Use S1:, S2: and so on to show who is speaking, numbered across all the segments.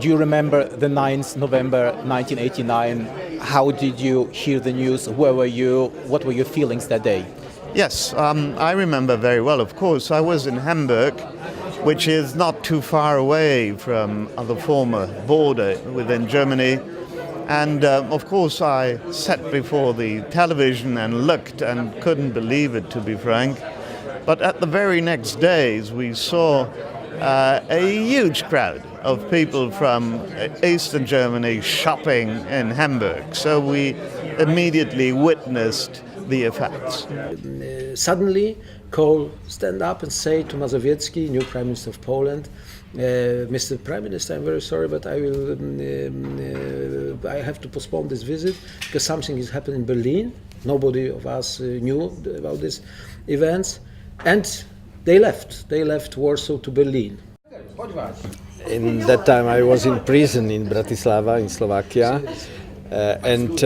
S1: Do you remember the 9th November 1989? How did you hear the news? Where were you? What were your feelings that day?
S2: Yes, I remember very well. Of course, I was in Hamburg, which is not too far away from the former border within Germany. And of course, I sat before the television and looked and couldn't believe it, to be frank. But at the very next days, we saw a huge crowd of people from Eastern Germany shopping in Hamburg. So we immediately witnessed the effects.
S3: Suddenly, Kohl stand up and say to Mazowiecki, new Prime Minister of Poland, Mr. Prime Minister, I'm very sorry, but I have to postpone this visit because something is happening in Berlin. Nobody of us knew about these events, and they left. They left Warsaw to Berlin.
S4: In that time I was in prison in Bratislava in Slovakia, and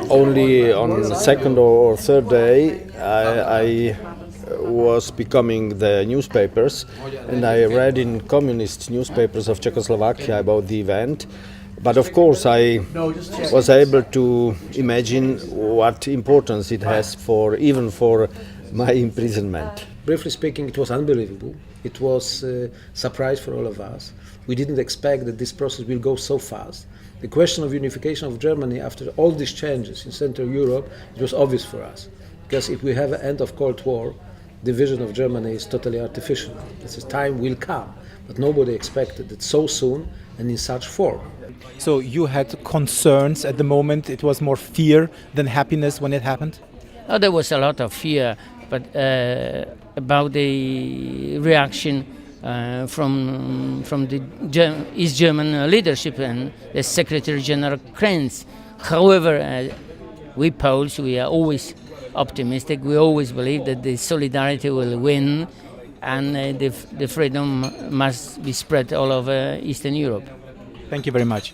S4: only on the second or third day I was becoming the newspapers, and I read in communist newspapers of Czechoslovakia about the event. But of course I was able to imagine what importance it has even for my imprisonment.
S3: Briefly speaking, it was unbelievable. It was a surprise for all of us. We didn't expect that this process will go so fast. The question of unification of Germany after all these changes in Central Europe, it was obvious for us. Because if we have an end of Cold War, division of Germany is totally artificial. This time will come, but nobody expected it so soon and in such form.
S1: So you had concerns at the moment. It was more fear than happiness when it happened?
S5: Oh, there was a lot of fear, but about the reaction from the East German leadership and the Secretary General Krenz. However, we Poles, we are always optimistic. We always believe that the solidarity will win, and the freedom must be spread all over Eastern Europe.
S1: Thank you very much.